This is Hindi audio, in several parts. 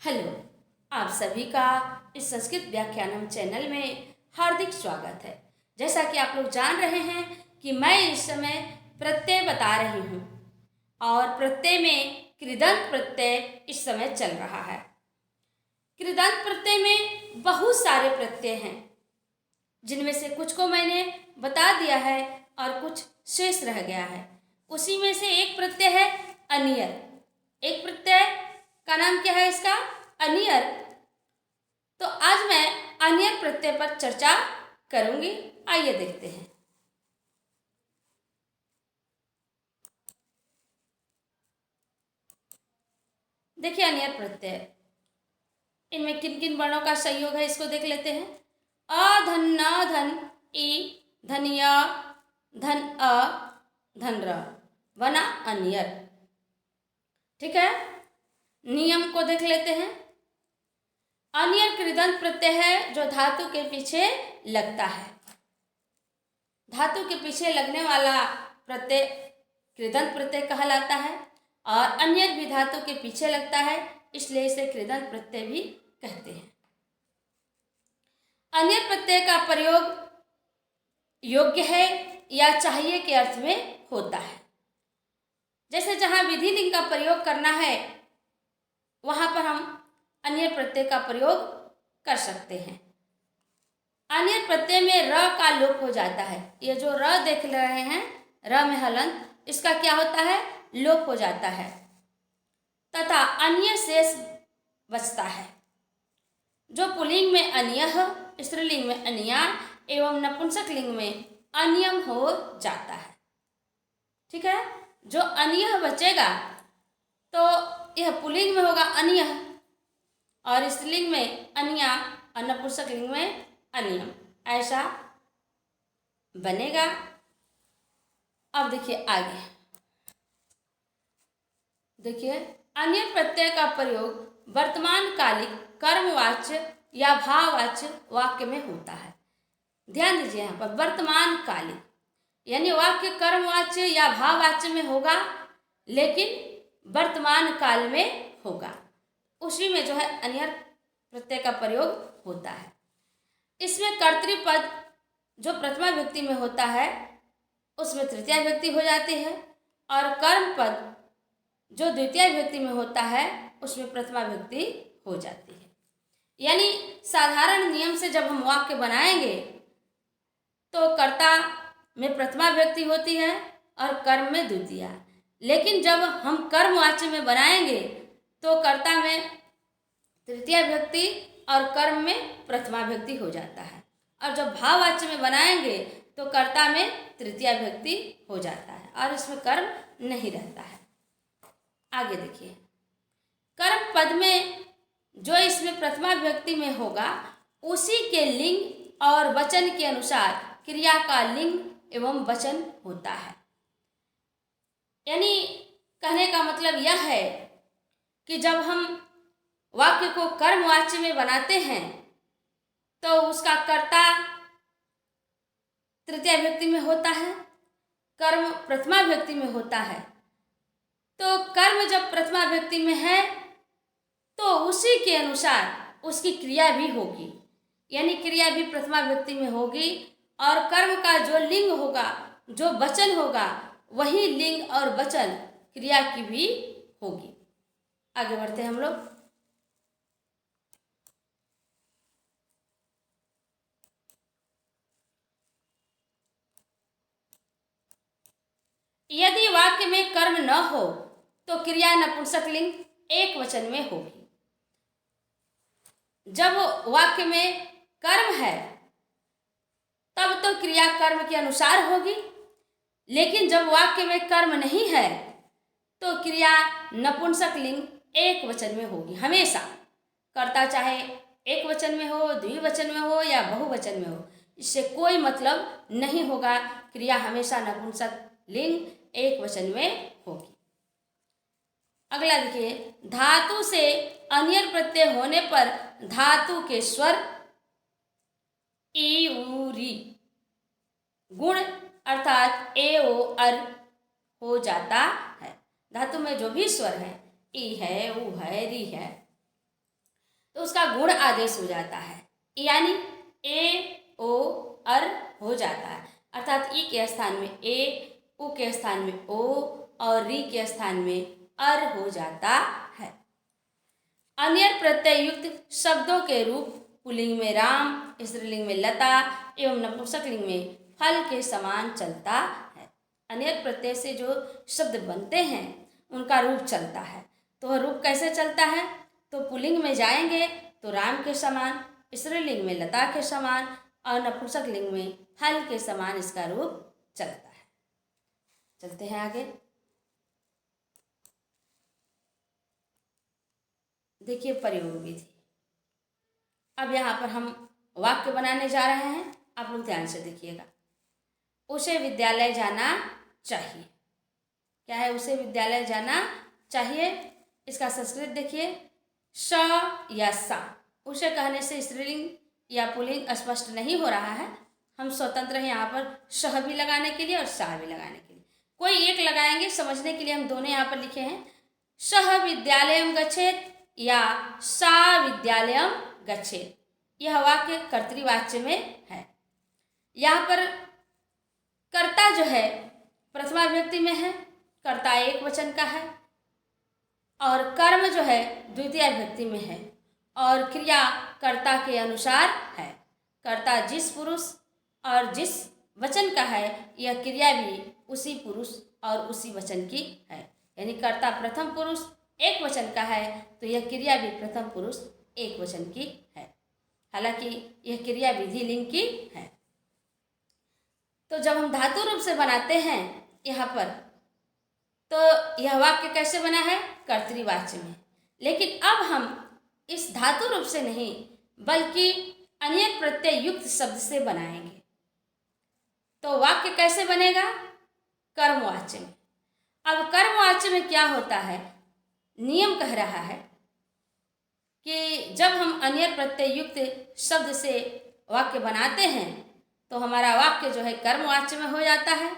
हेलो। आप सभी का इस संस्कृत व्याख्यानम चैनल में हार्दिक स्वागत है। जैसा कि आप लोग जान रहे हैं कि मैं इस समय प्रत्यय बता रही हूँ और प्रत्यय में कृदंत प्रत्यय इस समय चल रहा है। कृदंत प्रत्यय में बहुत सारे प्रत्यय हैं, जिनमें से कुछ को मैंने बता दिया है और कुछ शेष रह गया है। उसी में से एक प्रत्यय है अनियर। एक प्रत्यय का नाम क्या है इसका? अनियर। तो आज मैं अनियर प्रत्यय पर चर्चा करूंगी। आइए देखते हैं। देखिए अनियर प्रत्यय, इनमें किन किन वर्णों का संयोग है इसको देख लेते हैं। अ धन न धन ई धन य धन अ धन र बना अनियर। ठीक है, नियम को देख लेते हैं। अनियर कृदंत प्रत्यय है जो धातु के पीछे लगता है। धातु के पीछे लगने वाला प्रत्यय कृदंत प्रत्यय कहलाता है और अनियर भी धातु के पीछे लगता है, इसलिए इसे कृदंत प्रत्यय भी कहते हैं। अनियर प्रत्यय का प्रयोग योग्य है या चाहिए के अर्थ में होता है। जैसे जहाँ विधि लिंग का प्रयोग करना है वहाँ पर हम अनियर प्रत्यय का प्रयोग कर सकते हैं। अनियर प्रत्यय में र का लोप हो जाता है। ये जो र देख रहे हैं, र में हलंत, इसका क्या होता है? लोप हो जाता है तथा अन्य शेष बचता है। जो पुल्लिंग में अन्यः, स्त्रीलिंग में अनिया एवं नपुंसक लिंग में अनियम हो जाता है। ठीक है, जो अन्यः बचेगा तो यह पुल्लिंग में होगा अन्यः और स्त्रीलिंग में अनिया और नपुंसक लिंग में अनियम, ऐसा बनेगा। अब देखिए आगे। देखिए अनियर प्रत्यय का प्रयोग वर्तमान कालिक कर्मवाच्य या भाववाच्य वाक्य में होता है। ध्यान दीजिए, यहाँ पर वर्तमान कालिक यानी वाक्य कर्मवाच्य या भाववाच्य में होगा, लेकिन वर्तमान काल में होगा। उसी में जो है अनियर प्रत्यय का प्रयोग होता है। इसमें कर्तृपद जो प्रथमा व्यक्ति में होता है उसमें तृतीया व्यक्ति हो जाती है और कर्म पद जो द्वितीय व्यक्ति में होता है उसमें प्रथमा व्यक्ति हो जाती है। यानी साधारण नियम से जब हम वाक्य बनाएंगे तो कर्ता में प्रथमा व्यक्ति होती है और कर्म में द्वितीया, लेकिन जब हम कर्मवाच्य में बनाएंगे तो कर्ता में तृतीय व्यक्ति और कर्म में प्रथमा व्यक्ति हो जाता है, और जब भाववाच्य में बनाएंगे तो कर्ता में तृतीय व्यक्ति हो जाता है और इसमें कर्म नहीं रहता है। आगे देखिए, कर्म पद में जो इसमें प्रथमा व्यक्ति में होगा उसी के लिंग और वचन के अनुसार क्रिया का लिंग एवं वचन होता है। यानी कहने का मतलब यह है कि जब हम वाक्य को कर्मवाच्य में बनाते हैं तो उसका कर्ता तृतीय व्यक्ति में होता है, कर्म प्रथमा व्यक्ति में होता है। तो कर्म जब प्रथमा व्यक्ति में है तो उसी के अनुसार उसकी क्रिया भी होगी, यानी क्रिया भी प्रथमा व्यक्ति में होगी और कर्म का जो लिंग होगा, जो वचन होगा, वही लिंग और वचन क्रिया की भी होगी। आगे बढ़ते हैं हम लोग। यदि वाक्य में कर्म न हो तो क्रिया नपुंसक लिंग एक वचन में होगी। जब वाक्य में कर्म है तब तो क्रिया कर्म के अनुसार होगी, लेकिन जब वाक्य में कर्म नहीं है तो क्रिया नपुंसक लिंग एक वचन में होगी। हमेशा कर्ता चाहे एक वचन में हो, द्विवचन में हो या बहुवचन में हो, इससे कोई मतलब नहीं होगा। क्रिया हमेशा नपुंसक लिंग एक वचन में होगी। अगला देखिए, धातु से अनियर प्रत्यय होने पर धातु के स्वर ई उ री गुण अर्थात ए ओ अर हो जाता है। धातु में जो भी स्वर है, ई है, उ है, री है, तो उसका गुण आदेश हो जाता है, यानी ए ओ अर हो जाता है, अर्थात ई के स्थान में ए, उ के स्थान में ओ और री के स्थान में अर हो जाता है। अन्य प्रत्यय युक्त शब्दों के रूप पुल्लिंग में राम, स्त्रीलिंग में लता एवं नपुंसकलिंग में फल के समान चलता है। अन्य प्रत्यय से जो शब्द बनते हैं उनका रूप चलता है। तो वह रूप कैसे चलता है? तो पुल्लिंग में जाएंगे तो राम के समान, स्त्रीलिंग में लता के समान और नपुंसकलिंग में फल के समान इसका रूप चलता है। चलते हैं आगे। देखिए प्रयोग विधि। अब यहाँ पर हम वाक्य बनाने जा रहे हैं, आप लोग ध्यान से देखिएगा। उसे विद्यालय जाना चाहिए। क्या है? उसे विद्यालय जाना चाहिए। इसका संस्कृत देखिए, स या सा। उसे कहने से स्त्रीलिंग या पुल्लिंग स्पष्ट नहीं हो रहा है। हम स्वतंत्र हैं यहाँ पर सह भी लगाने के लिए और सा भी लगाने के लिए। कोई एक लगाएंगे, समझने के लिए हम दोनों यहाँ पर लिखे हैं, सह विद्यालयम गच्छेत या सा विद्यालयम गच्छेत। यह वाक्य कर्तृवाच्य में है। यहाँ पर कर्ता जो है प्रथमा विभक्ति में है, कर्ता एक वचन का है, और कर्म जो है द्वितीय विभक्ति में है, और क्रिया कर्ता के अनुसार है। कर्ता जिस पुरुष और जिस वचन का है, यह क्रिया भी उसी पुरुष और उसी वचन की है। यानी कर्ता प्रथम पुरुष एक वचन का है तो यह क्रिया भी प्रथम पुरुष एक वचन की है। हालांकि यह क्रिया विधि लिंग की है। तो जब हम धातु रूप से बनाते हैं यहाँ पर, तो यह वाक्य कैसे बना है? कर्तृवाच्य में। लेकिन अब हम इस धातु रूप से नहीं बल्कि अन्य प्रत्यय युक्त शब्द से बनाएंगे। तो वाक्य कैसे बनेगा? कर्मवाच्य में। अब कर्मवाच्य में क्या होता है? नियम कह रहा है कि जब हम अन्य प्रत्यय युक्त शब्द से वाक्य बनाते हैं तो हमारा वाक्य जो है कर्मवाच्य में हो जाता है,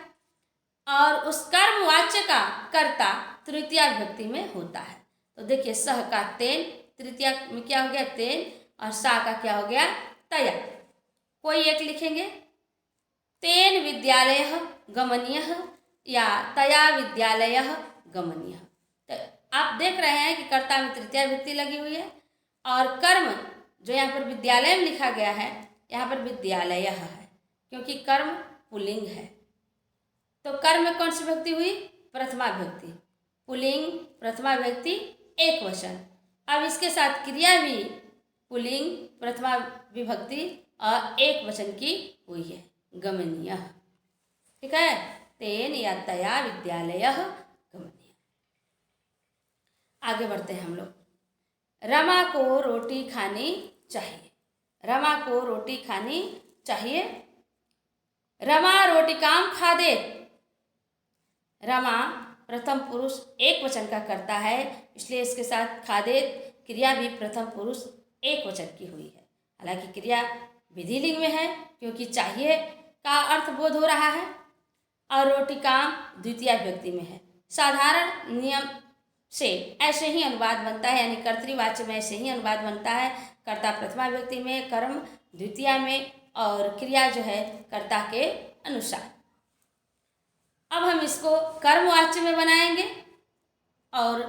और उस कर्मवाच्य का कर्ता तृतीया विभक्ति में होता है। तो देखिए, सह का तेन तृतीया में क्या हो गया? तेन, और सा का क्या हो गया? तया। कोई एक लिखेंगे, तेन विद्यालयः गमनीयः या तया विद्यालयः गमनीयः। तो आप देख रहे हैं कि कर्ता में तृतीया विभक्ति लगी हुई है, और कर्म जो यहाँ पर विद्यालय में लिखा गया है, यहाँ पर विद्यालयः है, क्योंकि कर्म पुल्लिंग है। तो कर्म में कौन सी विभक्ति हुई? प्रथमा विभक्ति। पुल्लिंग प्रथमा विभक्ति एक वचन। अब इसके साथ क्रिया भी पुल्लिंग प्रथमा विभक्ति और एक वचन की हुई है, गमनीय। ठीक है, तेन या तया विद्यालयः गमनीय। आगे बढ़ते हैं हम लोग। रमा को रोटी खानी चाहिए। रमा को रोटी खानी चाहिए। रमा रोटिकाम खादेत। रमा प्रथम पुरुष एक वचन का करता है, इसलिए इसके साथ खादेत क्रिया भी प्रथम पुरुष एक वचन की हुई है। हालांकि क्रिया विधिलिंग में है क्योंकि चाहिए का अर्थ बोध हो रहा है, और रोटिकाम द्वितीय विभक्ति में है। साधारण नियम से ऐसे ही अनुवाद बनता है, यानी कर्तृवाच्य में ऐसे ही अनुवाद बनता है। कर्ता प्रथमा विभक्ति में, कर्म द्वितीया में, और क्रिया जो है कर्ता के अनुसार। अब हम इसको कर्मवाच्य में बनाएंगे और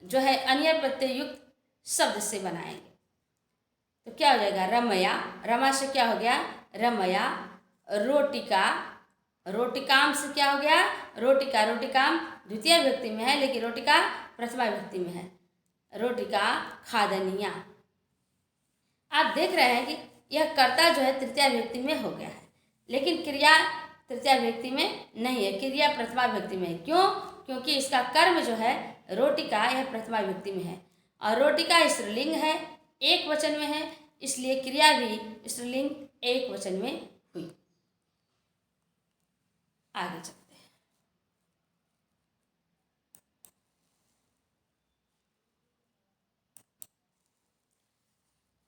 जो है अन्य प्रत्यय युक्त शब्द से बनाएंगे। तो क्या हो जाएगा? रमया। रमा से क्या हो गया? रमया। रोटिका। रोटिकाम से क्या हो गया? रोटिका। रोटिकाम द्वितीय विभक्ति में है, लेकिन रोटिका प्रथमा विभक्ति में है। रोटिका खादनिया। आप देख रहे हैं कि यह कर्ता जो है तृतीय विभक्ति में हो गया है, लेकिन क्रिया तृतीय विभक्ति में नहीं है, क्रिया प्रथमा विभक्ति में है। क्यों? क्योंकि इसका कर्म जो है रोटिका, यह प्रथमा विभक्ति में है, और रोटिका स्त्रीलिंग है, एक वचन में है, इसलिए क्रिया भी स्त्रीलिंग एक वचन में हुई। आगे चलते हैं।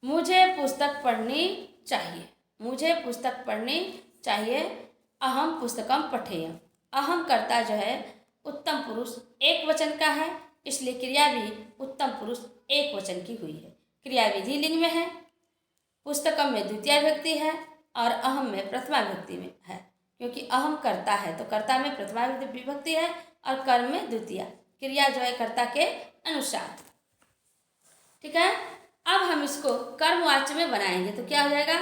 मुझे पुस्तक पढ़नी चाहिए। मुझे पुस्तक पढ़नी चाहिए। अहम पुस्तकम पठेयम। अहम कर्ता जो है उत्तम पुरुष एक वचन का है, इसलिए क्रिया भी उत्तम पुरुष एक वचन की हुई है। क्रिया विधि लिंग में है, पुस्तकम में द्वितीय विभक्ति है और अहम में प्रथमा विभक्ति में है। क्योंकि अहम कर्ता है तो कर्ता में प्रथमा विभक्ति है और कर्म में द्वितीय। क्रिया जो है कर्ता के अनुसार। ठीक है, अब हम इसको कर्मवाच्य में बनाएंगे तो क्या हो जाएगा,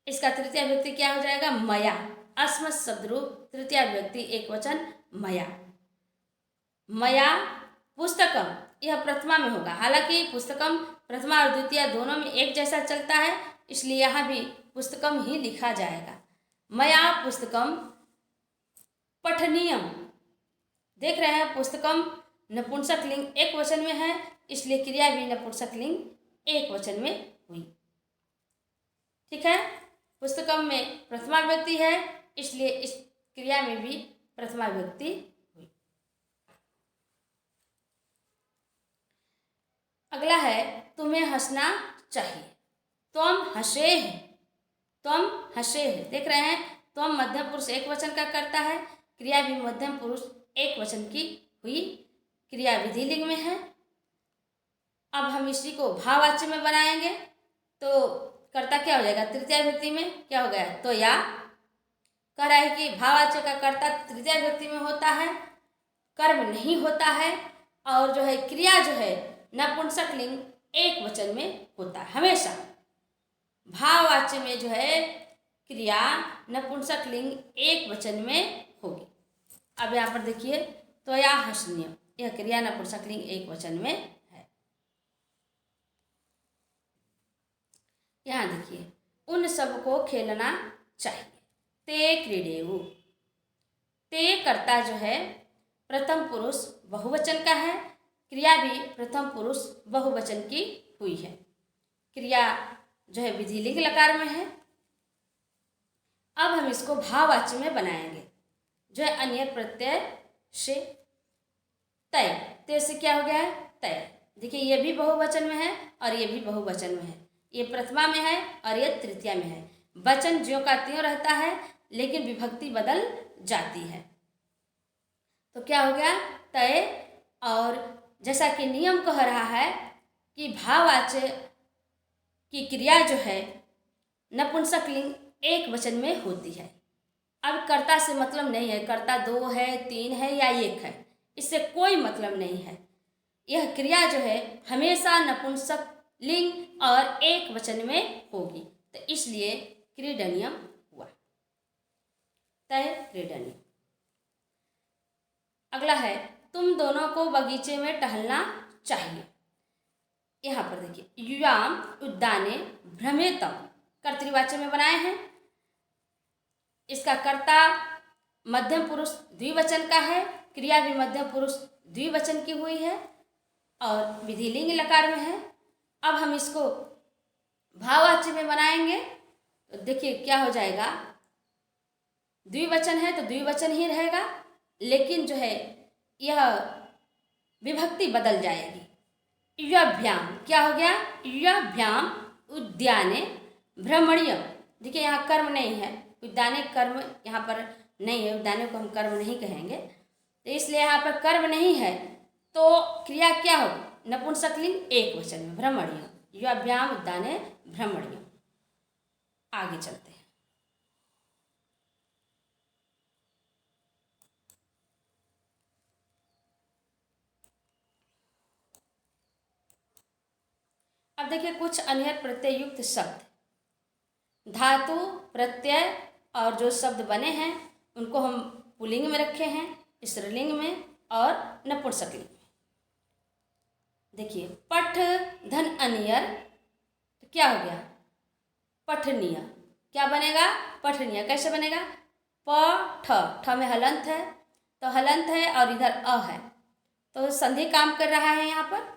इसका तृतीय विभक्ति क्या हो जाएगा, मया। अस्मत् शब्द रूप तृतीय विभक्ति एक वचन मया। मया पुस्तकम, यह प्रथमा में होगा। हालांकि पुस्तकम प्रथमा और द्वितीय दोनों में एक जैसा चलता है, इसलिए यहाँ भी पुस्तकम ही लिखा जाएगा। मया पुस्तकम पठनीयम। देख रहे हैं पुस्तकम नपुंसक लिंग एक वचन में है, इसलिए क्रिया भी नपुंसक लिंग एक वचन में हुई। ठीक है, पुस्तकम में प्रथमा विभक्ति है, इसलिए इस क्रिया में भी प्रथमा विभक्ति हुई। अगला है तुम्हें हंसना चाहिए। तुम हंसे हैं, तुम हंसे हैं। देख रहे हैं तुम मध्यम पुरुष एक वचन का करता है, क्रिया भी मध्यम पुरुष एक वचन की हुई, क्रिया विधि लिंग में है। अब हम इसी को भाववाच्य में बनाएंगे तो कर्ता क्या हो जाएगा, तृतीय विभक्ति में क्या हो गया, तो या। कह रहा है कि भाववाच्य का कर्ता तृतीय विभक्ति में होता है, कर्म नहीं होता है, और जो है क्रिया जो है नपुंसक लिंग एक वचन में होता है हमेशा। भाववाच्य में जो है क्रिया नपुंसक लिंग एक वचन में होगी। अब यहाँ पर देखिए तो या हंसनीय, यह क्रिया नपुंसक लिंग एक वचन में है। यहाँ देखिए उन सबको खेलना चाहिए। ते क्रीडेवु, ते कर्ता जो है प्रथम पुरुष बहुवचन का है, क्रिया भी प्रथम पुरुष बहुवचन की हुई है। क्रिया जो है विधि लिंग लकार में है। अब हम इसको भाववाच्य में बनाएंगे, जो है अन्य प्रत्यय से तय। तय से क्या हो गया है, तय। देखिए ये भी बहुवचन में है और ये भी बहुवचन में है, ये प्रथमा में है और ये तृतीया में है। वचन ज्यों का त्यों रहता है लेकिन विभक्ति बदल जाती है। तो क्या हो गया, तय। और जैसा कि नियम कह रहा है कि भाववाच्य की क्रिया जो है नपुंसक लिंग एक वचन में होती है। अब कर्ता से मतलब नहीं है, कर्ता दो है, तीन है या एक है, इससे कोई मतलब नहीं है। यह क्रिया जो है हमेशा नपुंसक लिंग और एक वचन में होगी, तो इसलिए क्रीडनीयम हुआ, तय क्रीडनीयम। अगला है तुम दोनों को बगीचे में टहलना चाहिए। यहाँ पर देखिए युवाम उद्याने भ्रमेतम कर्तृवाच्य में बनाए हैं। इसका कर्ता मध्यम पुरुष द्विवचन का है, क्रिया भी मध्यम पुरुष द्विवचन की हुई है और विधि लिंग लकार में है। अब हम इसको भाववाच्य में बनाएंगे तो देखिए क्या हो जाएगा, द्विवचन है तो द्विवचन ही रहेगा, लेकिन जो है यह विभक्ति बदल जाएगी। युवाभ्याम क्या हो गया, युवाभ्याम उद्याने भ्रमणीयम। देखिए यहाँ कर्म नहीं है, उद्याने कर्म यहाँ पर नहीं है, उद्याने को हम कर्म नहीं कहेंगे, तो इसलिए यहाँ पर कर्म नहीं है तो क्रिया क्या होगी, नपुंसक लिंग एक वचन में भ्रमणीयम। युवाभ्याम उद्याने भ्रमणीयम। आगे चलते हैं। अब देखिए कुछ अन्य प्रत्यय युक्त शब्द, धातु प्रत्यय और जो शब्द बने हैं उनको हम पुल्लिंग में रखे हैं, स्त्रीलिंग में और नपुंसक लिंग में। देखिए पठ धन अनियर तो क्या हो गया, पठनीय। क्या बनेगा, पठनीय। कैसे बनेगा, प ठ में हलंत है तो हलंत है और इधर अ है तो संधि काम कर रहा है यहाँ पर,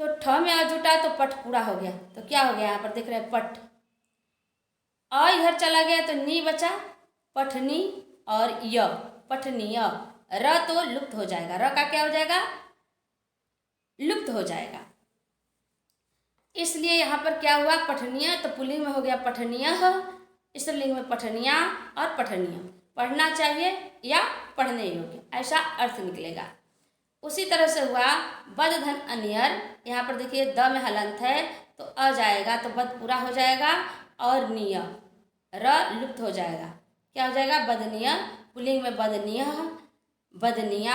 तो ठ में अ जुटा तो पठ पूरा हो गया। तो क्या हो गया यहाँ पर देख रहे हैं पठ, अ इधर चला गया तो नी बचा, पठनी और य पठनीय। र तो लुप्त हो जाएगा, र का क्या हो जाएगा, लुप्त हो जाएगा। इसलिए यहाँ पर क्या हुआ, पठनीय तो पुल्लिंग में हो गया पठनीय, स्त्रीलिंग में पठनिया और पठनीय। पढ़ना चाहिए या पढ़ने योग्य, ऐसा अर्थ निकलेगा। उसी तरह से हुआ बद धन अनियर, यहाँ पर देखिए द में हलंत है तो अ जाएगा तो बद पूरा हो जाएगा और निय र लुप्त हो जाएगा। क्या हो जाएगा? बदनीय। पुल्लिंग में बदनीय, बदनिया,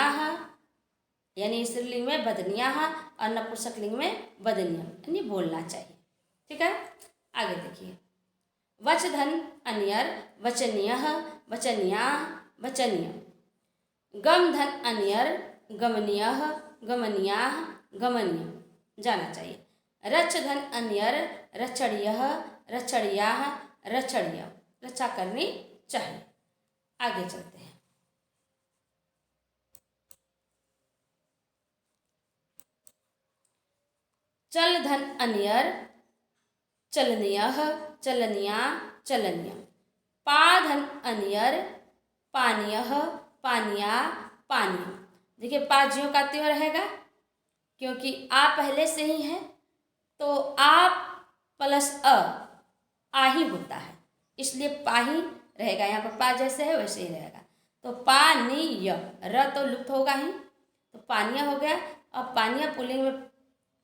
यानी स्त्रीलिंग में बदनिया और नपुंसकलिंग में बदनियम, यानी बोलना चाहिए। ठीक है, आगे देखिए। वच धन अनियर वचनीय, वचनिया, वचनीय। गम धन अनियर गमनीय, गमनिया, गमनीय जाना चाहिए। रच धन अनियर रचड़ीय, रचड़िया, रचड़िय रक्षा करनी चाहिए। आगे चलते हैं। चल धन अनियर चलनीय, चलनिया, चलनीय। पा धन अनियर पानीय, पानिया, पानीय। देखिए पा ज्यों का त्यों रहेगा, क्योंकि आ पहले से ही है तो आ प्लस आ ही होता है, इसलिए पा ही रहेगा। यहाँ पर पा जैसे है वैसे ही रहेगा। तो पानीय, र तो लुप्त होगा ही, तो पानीय हो गया। अब पानीय पुल्लिंग में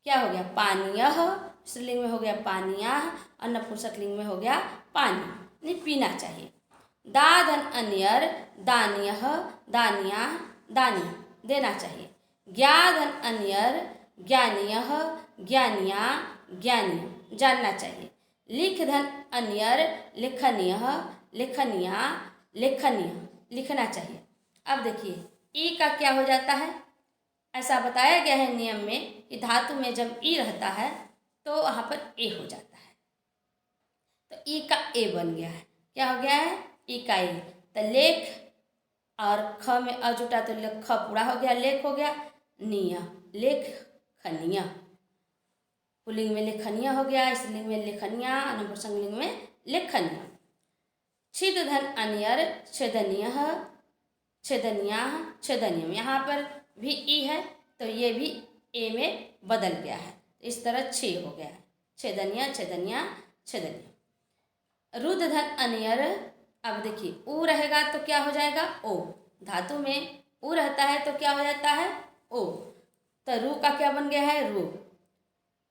क्या हो गया? पानीय। स्त्रीलिंग में हो गया पानिया और नपुंसकलिंग में हो गया पानी, नहीं पीना चाहिए। दा धन अनियर दानीय, दानिया, दानी देना चाहिए। ज्ञा धन अनियर ज्ञानीय, ज्ञानिया, ज्ञानीय जानना चाहिए। लिख धन अनियर लेखनीय, लेखनिया, लेखनीय लिखना चाहिए। अब देखिए ई का क्या हो जाता है? ऐसा बताया गया है नियम में कि धातु में जब ई रहता है तो वहाँ पर ए हो जाता है, तो ई का ए बन गया है। क्या हो गया है? ई का ए। तो लेख और ख में अ जुटा तो ख पूरा हो गया, लेख हो गया। निया, लेख खनिया। पुल्लिंग में लेखनिया हो गया, स्त्रीलिंग में लेखनिया, नपुंसकलिंग में लेखनिया। छिद धन अनियर छेदनीय, छेदनिया, छेदनियम। यहाँ पर भी ई है तो ये भी ए में बदल गया है, इस तरह छे हो गया है। छेदनिया, छेदनिया, छेदनिया। रुद्ध धन अनियर, अब देखिए ऊ रहेगा तो क्या हो जाएगा? ओ। धातु में ऊ रहता है तो क्या हो जाता है? ओ। तो रू का क्या बन गया है? रू।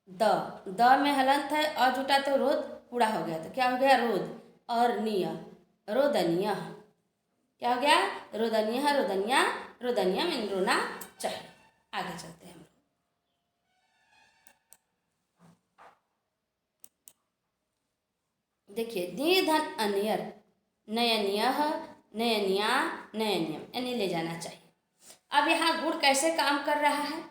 द में हलंत है और जुटा तो रोद पूरा हो गया, तो क्या हो गया? रोद। और निय, रोदनिया। क्या हो गया? रोदनिया, रोदनिया, रोदनिया मीन रोना चाहिए। आगे चलते हैं। देखिए दी धन अनियर नयनीय, नयनिया, नयनियम यानी ले जाना चाहिए। अब यहाँ गुण कैसे काम कर रहा है?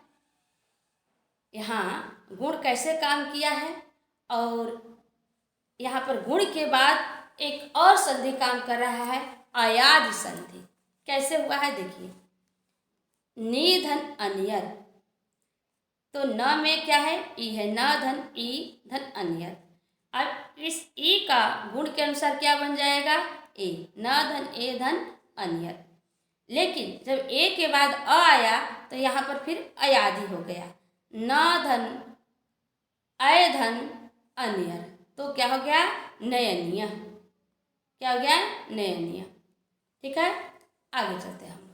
यहाँ गुण कैसे काम किया है? और यहाँ पर गुण के बाद एक और संधि काम कर रहा है, अयादि संधि। कैसे हुआ है देखिए। नी धन अनियर, तो न में क्या है? ई है। न धन ई धन अनियर। अब इस ई का गुण के अनुसार क्या बन जाएगा? ए। न धन ए धन अनियर। लेकिन जब ए के बाद अ आया तो यहाँ पर फिर अयादि हो गया। न धन अय धन अनियर, तो क्या हो गया? नयनीय। क्या हो गया? नयनीय। ठीक है, आगे चलते हैं हम।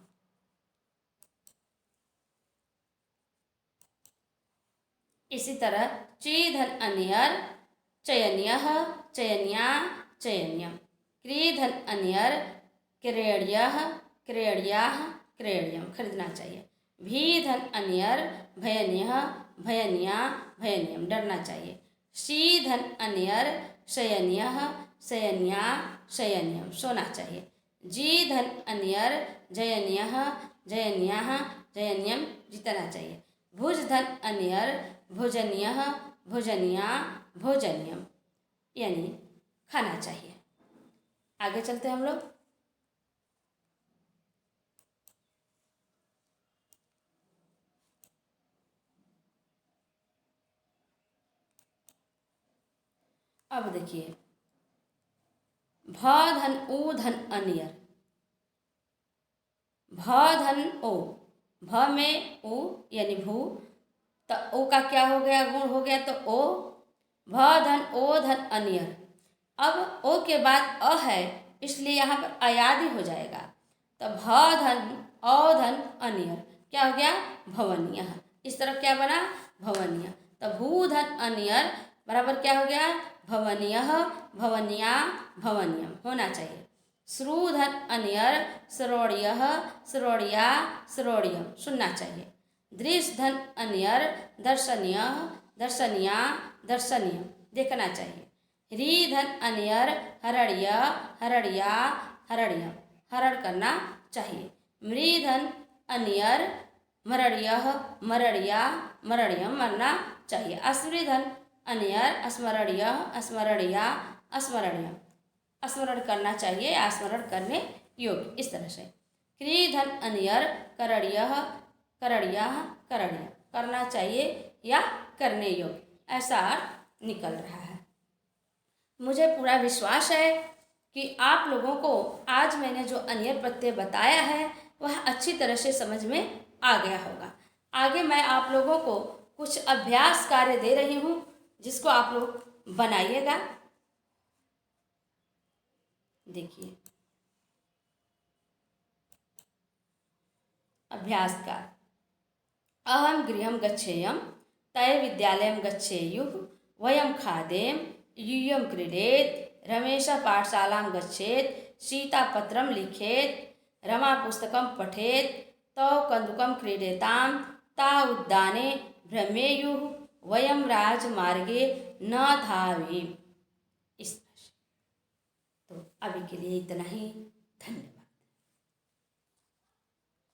इसी तरह ची धन अनियर चयनीय, चयनिया, चयनियम। क्री धन अनियर क्रेड़िय, क्रेड़िया, क्रेड़ियम खरीदना चाहिए। भी धन अनियर भयनीय, भयनिया, भयनियम डरना चाहिए। शी धन अनियर शयनीय, शयनिया, शयनियम सोना चाहिए। जी धन अनियर जयनीय, जयनिया, जयनियम जीतना चाहिए। भुज धन अनियर भोजनीय, भोजनिया, भोजनियम यानी खाना चाहिए। आगे चलते हैं हम लोग। अब देखिए भ धन ऊ धन अनियर, भ धन ओ, भ में ऊ यानी भू, तो ओ का क्या हो गया? गुण हो गया, तो ओ। भ धन ओ धन अनियर। अब ओ के बाद अ है इसलिए यहाँ पर अयादि हो जाएगा, तो भ धन औ धन अनियर क्या हो गया? भवनीय। इस तरह क्या बना? भवनीय। तो भू धन अन्यर बराबर क्या हो गया? भवनीय, भवनिया, भवनियम होना चाहिए। श्रू धन अन्यर श्रोणीय, श्रोणिया, श्रोणियम सुनना चाहिए। दृश धन अन्यर दर्शनीय, दर्शनिया, दर्शनीय देखना चाहिए। री धन अन्यर हरणीय, हरणिया, हरणियम हरण करना चाहिए। मृ धन अन्यर मरणीय, मरणिया, मरणियम मरना चाहिए। अस्मृ धन अन्यर स्मरणीय, स्मरणिया, स्मरणीयम स्मरण करना चाहिए, स्मरण करने योग्य। इस तरह से क्री धन अन्यर करणीय, करणीय, करणीय करना चाहिए या करने योग्य, ऐसा निकल रहा है। मुझे पूरा विश्वास है कि आप लोगों को आज मैंने जो अन्यर प्रत्यय बताया है वह अच्छी तरह से समझ में आ गया होगा। आगे मैं आप लोगों को कुछ अभ्यास कार्य दे रही हूँ जिसको आप लोग बनाइएगा। देखिए अभ्यास का अहम गृहं गच्छेयं तय विद्यालयं गच्छेयुः वयं खादेम यूयं क्रीडेत रमेशः पाठशालां गच्छेत सीता पत्रं लिखेत रमा पुस्तकं पठेत तौ कन्दुकं क्रीडेतां ता उद्याने भ्रमेयुः वयं राजमार्गे न धावेम। इस तो अभी के लिए इतना ही। धन्यवाद।